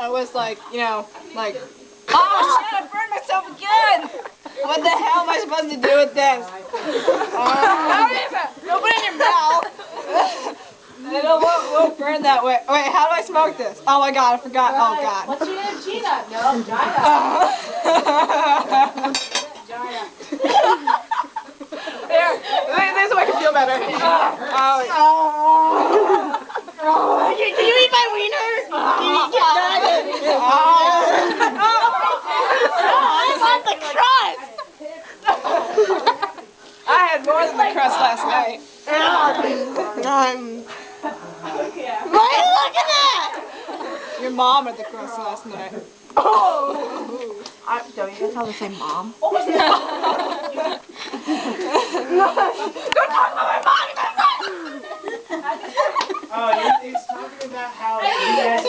I was like, you know, like, oh shit, I burned myself again! What the hell am I supposed to do with this? Don't put it in your mouth. It won't burn that way. Wait, how do I smoke this? Oh my god, I forgot. Oh god. What's your name, Gina? No, Gina. Gina. Here, this way I can feel better. Can you eat my wiener? Can you get that? I want the crust! I had more than the crust last night. What are you looking at? Your mom had the crust last night. Oh! Don't you guys have the same mom? Oh, Don't talk about my mom! Oh, he's talking about how you guys